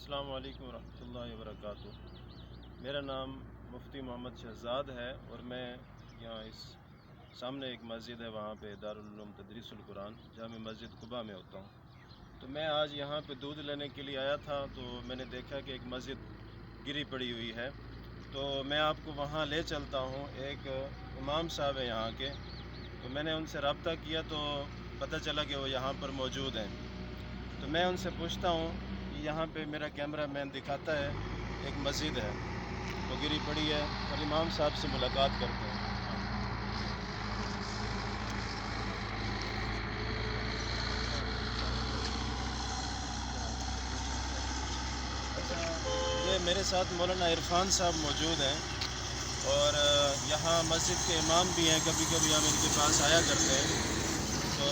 السلام علیکم ورحمۃ اللہ وبرکاتہ۔ میرا نام مفتی محمد شہزاد ہے اور میں یہاں اس سامنے ایک مسجد ہے وہاں پہ دارالعلوم تدریس القرآن جامع مسجد قباء میں ہوتا ہوں۔ تو میں آج یہاں پہ دودھ لینے کے لیے آیا تھا تو میں نے دیکھا کہ ایک مسجد گری پڑی ہوئی ہے، تو میں آپ کو وہاں لے چلتا ہوں۔ ایک امام صاحب ہیں یہاں کے، تو میں نے ان سے رابطہ کیا تو پتہ چلا کہ وہ یہاں پر موجود ہیں۔ تو میں ان سے پوچھتا ہوں کہ یہاں پہ میرا کیمرہ مین دکھاتا ہے ایک مسجد ہے وہ گری پڑی ہے، اور امام صاحب سے ملاقات کرتے ہیں۔ یہ میرے ساتھ مولانا عرفان صاحب موجود ہیں، اور یہاں مسجد کے امام بھی ہیں، کبھی کبھی ہم ان کے پاس آیا کرتے ہیں۔ تو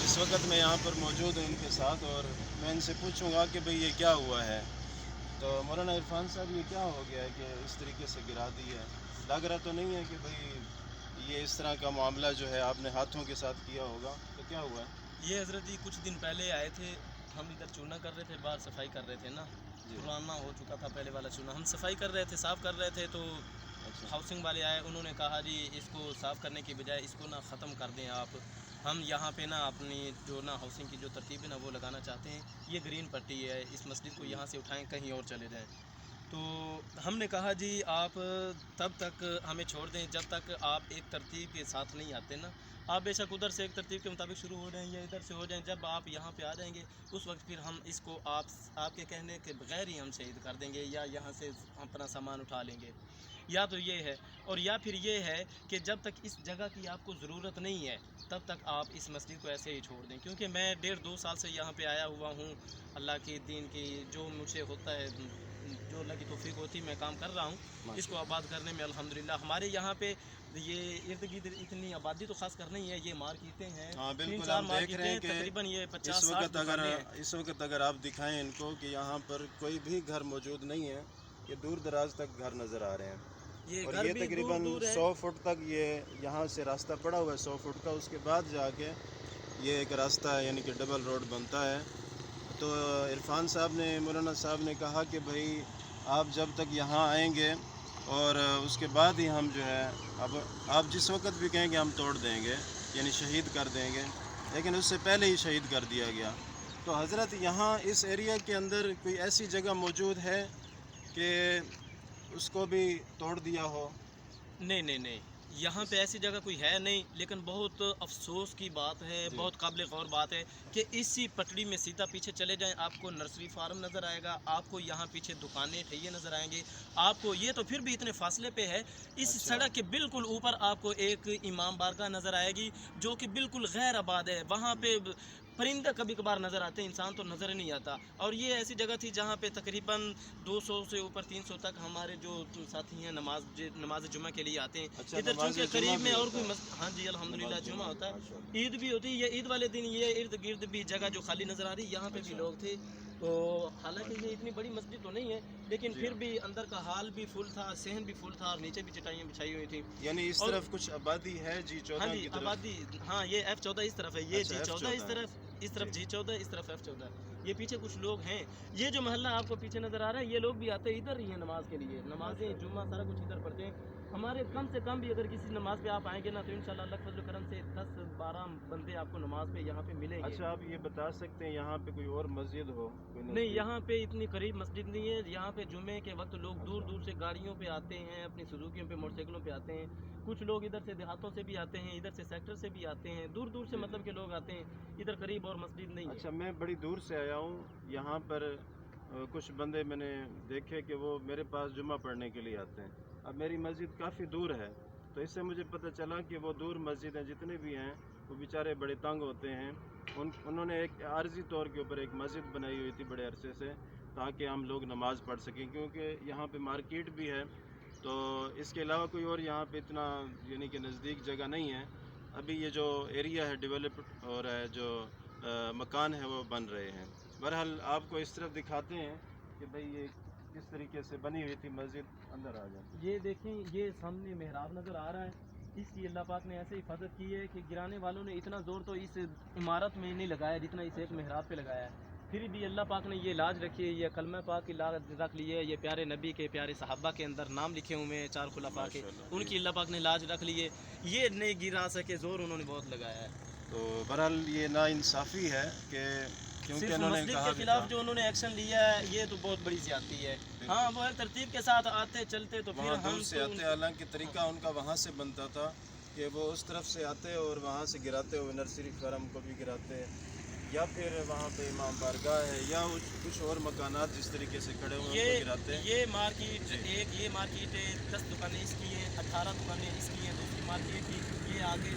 اس وقت میں یہاں پر موجود ہوں ان کے ساتھ، اور میں ان سے پوچھوں گا کہ بھئی یہ کیا ہوا ہے۔ تو مولانا عرفان صاحب، یہ کیا ہو گیا ہے کہ اس طریقے سے گرا دی ہے؟ لگ رہا تو نہیں ہے کہ بھئی یہ اس طرح کا معاملہ جو ہے آپ نے ہاتھوں کے ساتھ کیا ہوگا، تو کیا ہوا ہے؟ یہ حضرت جی کچھ دن پہلے آئے تھے، ہم ادھر چونا کر رہے تھے، باہر صفائی کر رہے تھے نا، جی۔ پرانا ہو چکا تھا پہلے والا چونا، ہم صفائی کر رہے تھے، صاف کر رہے تھے، تو اچھا ہاؤسنگ والے آئے، انہوں نے کہا جی اس کو صاف کرنے کی بجائے اس کو نا ختم کر دیں آپ، ہم یہاں پہ نا اپنی جو نا ہاؤسنگ کی جو ترتیب ہے نا وہ لگانا چاہتے ہیں، یہ گرین پٹی ہے، اس مسجد کو یہاں سے اٹھائیں کہیں اور چلے جائیں۔ تو ہم نے کہا جی آپ تب تک ہمیں چھوڑ دیں جب تک آپ ایک ترتیب کے ساتھ نہیں آتے نا، آپ بے شک ادھر سے ایک ترتیب کے مطابق شروع ہو جائیں یا ادھر سے ہو جائیں، جب آپ یہاں پہ آ جائیں گے اس وقت پھر ہم اس کو آپ کے کہنے کے بغیر ہی ہم شہید کر دیں گے، یا یہاں سے اپنا سامان اٹھا لیں گے۔ یا تو یہ ہے، اور یا پھر یہ ہے کہ جب تک اس جگہ کی آپ کو ضرورت نہیں ہے تب تک آپ اس مسجد کو ایسے ہی چھوڑ دیں، کیونکہ میں 1.5-2 سال سے یہاں پہ آیا ہوا ہوں، اللہ کی دین کی جو مجھ سے ہوتا ہے، جو اللہ کی توفیق ہوتی ہے میں کام کر رہا ہوں اس کو آباد کرنے میں الحمدللہ۔ ہمارے یہاں پہ یہ ارد گرد اتنی آبادی تو خاص کر نہیں ہے، یہ مارکیٹیں ہیں، ہاں بالکل، 3-4 ہم دیکھ رہے ہیں مارکیٹیں، کہ تقریباً یہ اس 50-60 وقت دکانیں ہیں۔ اگر آپ دکھائیں ان کو کہ یہاں پر کوئی بھی گھر موجود نہیں ہے، یہ دور دراز تک گھر نظر آ رہے ہیں، یہ اور گھر یہ بھی دور تقریباً دور ہے۔ 100 فٹ تک یہ یہاں سے راستہ پڑا ہوا ہے، 100 فٹ کا، اس کے بعد جا کے یہ ایک راستہ ہے، یعنی کہ ڈبل روڈ بنتا ہے۔ تو عرفان صاحب نے، مولانا صاحب نے کہا کہ بھائی آپ جب تک یہاں آئیں گے اور اس کے بعد ہی ہم جو ہے، اب آپ جس وقت بھی کہیں گے ہم توڑ دیں گے، یعنی شہید کر دیں گے، لیکن اس سے پہلے ہی شہید کر دیا گیا۔ تو حضرت یہاں اس ایریا کے اندر کوئی ایسی جگہ موجود ہے کہ اس کو بھی توڑ دیا ہو؟ نہیں، یہاں پہ ایسی جگہ کوئی ہے نہیں، لیکن بہت افسوس کی بات ہے، جی بہت قابل غور بات ہے کہ اسی پٹڑی میں سیدھا پیچھے چلے جائیں آپ کو نرسری فارم نظر آئے گا، آپ کو یہاں پیچھے دکانیں ٹھیے نظر آئیں گے، آپ کو یہ تو پھر بھی اتنے فاصلے پہ ہے، اس اچھا سڑک کے بالکل اوپر آپ کو ایک امام بارگاہ نظر آئے گی جو کہ بالکل غیر آباد ہے، وہاں پہ پرندہ کبھی کبھار نظر آتے ہیں، انسان تو نظر ہی نہیں آتا۔ اور یہ ایسی جگہ تھی جہاں پہ تقریباً 200 سے اوپر 300 تک ہمارے جو ساتھی ہیں نماز جمعہ کے لیے آتے ہیں اچھا، ادھر، نماز چونکہ جمعہ قریب میں بھی اور ہوتا کوئی ہے؟ ہاں جی الحمدللہ نماز جمعہ ہوتا ماشاء ہے، اللہ۔ عید بھی ہوتی ہے، یہ عید والے دن یہ ارد گرد بھی جگہ جو خالی نظر آ رہی یہاں پہ بھی اچھا لوگ تھے۔ تو حالانکہ ماشاء یہ اتنی اللہ۔ بڑی مسجد تو نہیں ہے لیکن جی پھر ہاں، بھی اندر کا حال بھی فل تھا، صحن بھی فل تھا، اور نیچے بھی چٹائیاں بچھائی ہوئی تھیں۔ یعنی اس اور طرف کچھ آبادی ہے جی ہاں 14 جی کی طرف؟ آبادی، ہاں یہ F14 اس طرف ہے، یہ اچھا G14 اس F14 ہے، طرف، اس طرف جی G14، اس طرف F14، یہ پیچھے کچھ لوگ ہیں۔ یہ جو محلہ آپ کو پیچھے نظر آ رہا ہے یہ لوگ بھی آتے ہیں ادھر ہی ہیں نماز کے لیے، نمازیں ماشاء اللہ۔ جمعہ سارا کچھ ادھر پڑھتے ہیں۔ ہمارے جی کم سے کم بھی اگر کسی نماز پہ آپ آئیں گے نا تو انشاءاللہ اللہ کے فضل و کرم سے 10-12 بندے آپ کو نماز پہ یہاں پہ ملیں گے۔ اچھا، آپ یہ بتا سکتے ہیں یہاں پہ کوئی اور مسجد ہو کوئی نہیں، نزدیک؟ یہاں پہ اتنی قریب مسجد نہیں ہے، یہاں پہ جمعے کے وقت لوگ دور اچھا دور سے گاڑیوں پہ آتے ہیں، اپنی سزوکیوں پہ، موٹر سائیکلوں پہ آتے ہیں، کچھ لوگ ادھر سے دیہاتوں سے بھی آتے ہیں، ادھر سے سیکٹر سے بھی آتے ہیں، دور دور سے جی جی۔ مطلب کہ لوگ آتے ہیں، ادھر قریب اور مسجد نہیں ہے۔ اچھا، میں بڑی دور سے آیا ہوں یہاں پر، کچھ بندے میں نے دیکھے کہ وہ میرے پاس جمعہ پڑھنے کے لیے آتے ہیں۔ اب میری مسجد کافی دور ہے، تو اس سے مجھے پتہ چلا کہ وہ دور مسجدیں جتنے بھی ہیں وہ بیچارے بڑے تنگ ہوتے ہیں، انہوں نے ایک عارضی طور کے اوپر ایک مسجد بنائی ہوئی تھی بڑے عرصے سے، تاکہ ہم لوگ نماز پڑھ سکیں، کیونکہ یہاں پہ مارکیٹ بھی ہے، تو اس کے علاوہ کوئی اور یہاں پہ اتنا یعنی کہ نزدیک جگہ نہیں ہے۔ ابھی یہ جو ایریا ہے ڈیولپ ہو رہا ہے، جو مکان ہے وہ بن رہے ہیں۔ بہرحال آپ کو اس طرف دکھاتے ہیں کہ بھئی یہ کس طریقے سے بنی ہوئی تھی مسجد، اندر آ جائیں۔ یہ دیکھیں، یہ سامنے محراب نظر آ رہا ہے، اس کی اللہ پاک نے ایسے حفاظت کی ہے کہ گرانے والوں نے اتنا زور تو اس عمارت میں نہیں لگایا جتنا اس ایک اچھا محراب پہ لگایا ہے۔ پھر بھی اللہ پاک نے یہ لاج رکھی ہے, یہ کلمہ پاک کی لاج رکھ لی ہے, یہ پیارے نبی کے پیارے صحابہ کے اندر نام لکھے ہوئے ہیں 4 خلفاء کے, ماشاءاللہ ان کی اللہ پاک نے لاج رکھ لی ہے. یہ نہیں گرا سکے, زور انہوں نے بہت لگایا ہے. تو بہرحال یہ ناانصافی ہے کہ کیونکہ صرف انہوں نے مسجد کہا کے بھی خلاف تھا جو انہوں نے ایکشن لیا ہے یہ تو بہت بڑی زیادتی ہے. ہاں وہ ترتیب کے ساتھ آتے چلتے تو پھر وہاں ہم دور سے آتے, حالانکہ طریقہ ان کا وہاں سے بنتا تھا کہ وہ اس طرف سے آتے اور وہاں سے گراتے ہوئے نرسری فارم کو بھی گراتے, یا پھر وہاں پہ امام بارگاہ ہے یا کچھ اور مکانات جس طریقے سے کھڑے ہوئے ان کو گراتے. یہ مارکیٹ ایک, یہ مارکیٹ 10 دکانیں اس کی ہیں, 18 دکانیں اس کی ہیں. دوسری مارکیٹ کی یہ آگے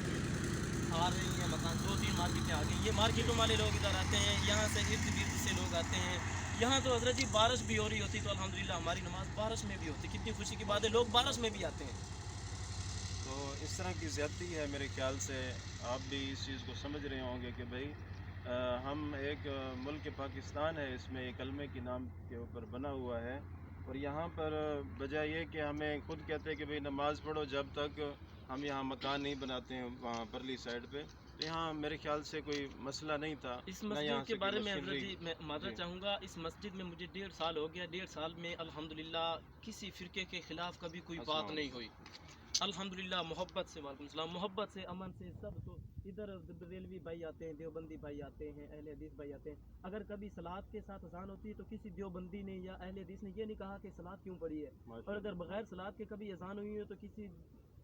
آ رہی ہیں مکان, 2-3 مارکیٹیں آگے. یہ مارکیٹوں والے لوگ ادھر آتے ہیں, یہاں سے ارد گرد سے لوگ آتے ہیں. یہاں تو حضرت جی بارش بھی ہو رہی ہوتی تو الحمدللہ ہماری نماز بارش میں بھی ہوتی. کتنی خوشی کی بات ہے, لوگ بارش میں بھی آتے ہیں. تو اس طرح کی زیادتی ہے میرے خیال سے. آپ بھی اس چیز کو سمجھ رہے ہوں گے کہ بھائی ہم ایک ملک پاکستان ہے, اس میں ایک کلمے کی نام کے اوپر بنا ہوا ہے, اور یہاں پر بجائے یہ کہ ہمیں خود کہتے ہیں کہ بھئی نماز پڑھو, جب تک ہم یہاں مکان نہیں بناتے ہیں وہاں پرلی سائڈ پہ, تو یہاں میرے خیال سے کوئی مسئلہ نہیں تھا. اس نہ یہاں مسجد کے سے کوئی بارے میں حضرت مشینری. جی میں معذرت چاہوں گا, اس مسجد میں مجھے 1.5 سال ہو گیا. 1.5 سال میں الحمدللہ کسی فرقے کے خلاف کبھی کوئی بات نہیں ہوئی. الحمدللہ محبت سے, وعلیکم السلام, محبت سے, امن سے سب. تو ادھر ریلوی بھائی آتے ہیں, دیوبندی بھائی آتے ہیں, اہل حدیث بھائی آتے ہیں. اگر کبھی صلوات کے ساتھ اذان ہوتی ہے تو کسی دیوبندی نے یا اہل حدیث نے یہ نہیں کہا کہ صلوات کیوں پڑھی ہے, اور اگر بغیر صلوات کے کبھی اذان ہوئی ہے تو کسی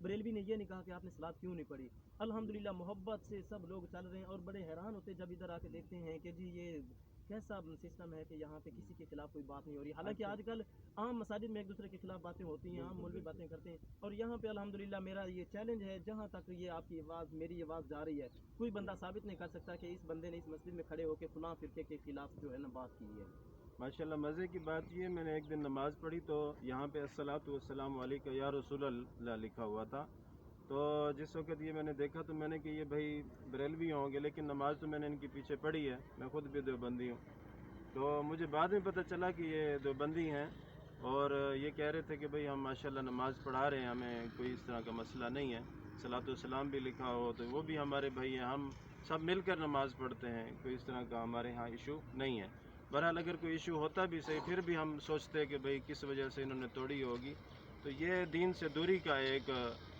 بریلوی نے یہ نہیں کہا کہ آپ نے صلوات کیوں نہیں پڑھی. الحمدللہ محبت سے سب لوگ چل رہے ہیں, اور بڑے حیران ہوتے جب ادھر آ کے دیکھتے ہیں کہ جی یہ کیسا سسٹم ہے کہ یہاں پہ کسی کے خلاف کوئی بات نہیں ہو رہی. حالانکہ آج کل عام مساجد میں ایک دوسرے کے خلاف باتیں ہوتی ہیں, عام مولوی باتیں کرتے ہیں, اور یہاں پہ الحمدللہ میرا یہ چیلنج ہے, جہاں تک یہ آپ کی آواز, میری آواز جا رہی ہے, کوئی بندہ ثابت نہیں کر سکتا کہ اس بندے نے اس مسجد میں کھڑے ہو کے فلاں فرقے کے خلاف جو ہے نا بات کی ہے. ماشاءاللہ مزے کی بات یہ, میں نے ایک دن نماز پڑھی تو یہاں پہ الصلاۃ والسلام علیکہ یا رسول اللہ لکھا ہوا تھا. تو جس وقت یہ میں نے دیکھا تو میں نے کہ یہ بھائی بریلوی ہوں گے, لیکن نماز تو میں نے ان کے پیچھے پڑھی ہے, میں خود بھی دیوبندی ہوں. تو مجھے بعد میں پتہ چلا کہ یہ دیوبندی ہیں, اور یہ کہہ رہے تھے کہ بھئی ہم ماشاءاللہ نماز پڑھا رہے ہیں, ہمیں کوئی اس طرح کا مسئلہ نہیں ہے, صلاۃ والسلام بھی لکھا ہو تو وہ بھی ہمارے بھائی ہیں, ہم سب مل کر نماز پڑھتے ہیں, کوئی اس طرح کا ہمارے ہاں ایشو نہیں ہے. بہرحال اگر کوئی ایشو ہوتا بھی صحیح, پھر بھی ہم سوچتے ہیں کہ بھئی کس وجہ سے انہوں نے توڑی ہوگی. تو یہ دین سے دوری کا ایک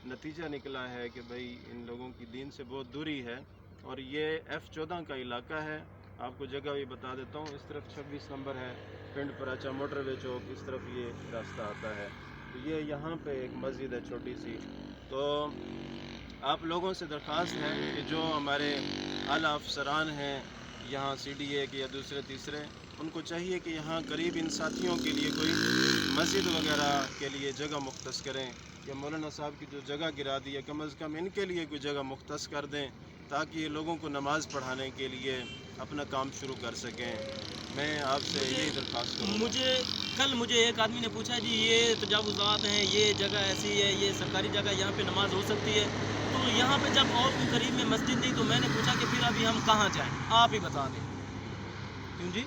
نتیجہ نکلا ہے کہ بھئی ان لوگوں کی دین سے بہت دوری ہے. اور یہ F14 کا علاقہ ہے, آپ کو جگہ بھی بتا دیتا ہوں, اس طرف 26 نمبر ہے, پنڈ پراچا موٹر وے چوک, اس طرف یہ راستہ آتا ہے. تو یہ یہاں پہ ایک مسجد ہے چھوٹی سی. تو آپ لوگوں سے درخواست ہے کہ جو ہمارے اعلیٰ افسران ہیں یہاں CDA کے یا دوسرے تیسرے, ان کو چاہیے کہ یہاں قریب ان ساتھیوں کے لیے کوئی مسجد وغیرہ کے لیے جگہ مختص کریں, یا مولانا صاحب کی جو جگہ گرا دی ہے کم از کم ان کے لیے کوئی جگہ مختص کر دیں, تاکہ یہ لوگوں کو نماز پڑھانے کے لیے اپنا کام شروع کر سکیں. میں آپ سے یہی درخواست کروں گا. مجھے ایک آدمی نے پوچھا جی یہ تجاوزات ہیں, یہ جگہ ایسی ہے, یہ سرکاری جگہ, یہاں پہ نماز ہو سکتی ہے؟ تو یہاں پہ جب اور کوئی قریب میں مسجد نہیں تو میں نے پوچھا کہ پھر ابھی ہم کہاں جائیں, آپ ہی بتا دیں. کیوں جی؟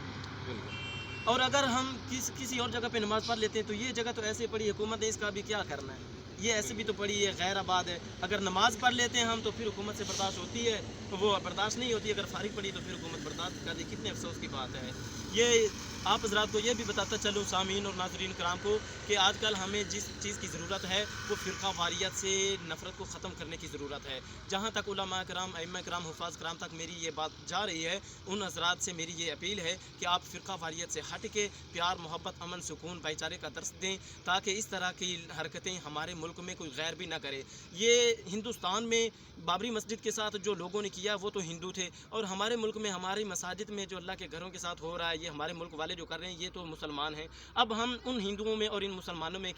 اور اگر ہم کسی اور جگہ پہ نماز پڑھ لیتے ہیں تو یہ جگہ تو ایسے پڑی, حکومت نے اس کا بھی کیا کرنا ہے, یہ ایسے بھی تو پڑی ہے, غیر آباد ہے. اگر نماز پڑھ لیتے ہیں ہم تو پھر حکومت سے برداشت ہوتی ہے, وہ برداشت نہیں ہوتی. اگر فارغ پڑی تو پھر حکومت برداشت کر دی. کتنے افسوس کی بات ہے. یہ آپ حضرات کو یہ بھی بتاتا چلوں, سامعین اور ناظرین کرام کو, کہ آج کل ہمیں جس چیز کی ضرورت ہے وہ فرقہ واریت سے نفرت کو ختم کرنے کی ضرورت ہے. جہاں تک علماء کرام, ائمہ کرام, حفاظ کرام تک میری یہ بات جا رہی ہے, ان حضرات سے میری یہ اپیل ہے کہ آپ فرقہ واریت سے ہٹ کے پیار, محبت, امن, سکون, بھائی چارے کا درس دیں, تاکہ اس طرح کی حرکتیں ہمارے ملک میں کوئی غیر بھی نہ کرے. یہ ہندوستان میں بابری مسجد کے ساتھ جو لوگوں نے کیا وہ تو ہندو تھے, اور ہمارے ملک میں ہماری مساجد میں جو اللہ کے گھروں کے ساتھ ہو رہا ہے, یہ ہمارے ملک والے جو کر رہے ہیں, یہ تو مسلمان ہیں. اب ہم ان ہندوؤں میں اور ان مسلمانوں میں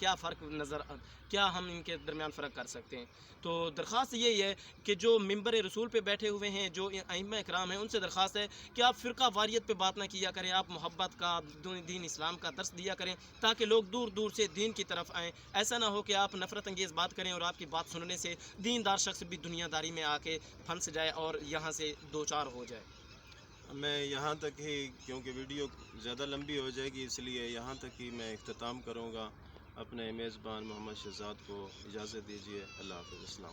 کیا ہم ان کے درمیان فرق کر سکتے ہیں؟ تو درخواست یہی ہے کہ جو ممبر رسول پہ بیٹھے ہوئے ہیں, جو ائمہ اکرام ہیں, ان سے درخواست ہے کہ آپ فرقہ واریت پہ بات نہ کیا کریں, آپ محبت کا, دین اسلام کا درس دیا کریں, تاکہ لوگ دور دور سے دین کی طرف آئیں. ایسا نہ ہو کہ آپ نفرت انگیز بات کریں اور آپ کی بات سننے سے دیندار شخص بھی دنیا داری میں آ کے پھنس جائے اور یہاں سے دو چار ہو جائے. میں یہاں تک ہی, کیونکہ ویڈیو زیادہ لمبی ہو جائے گی, اس لیے یہاں تک ہی میں اختتام کروں گا. اپنے میزبان محمد شہزاد کو اجازت دیجیے. اللہ حافظ. السلام.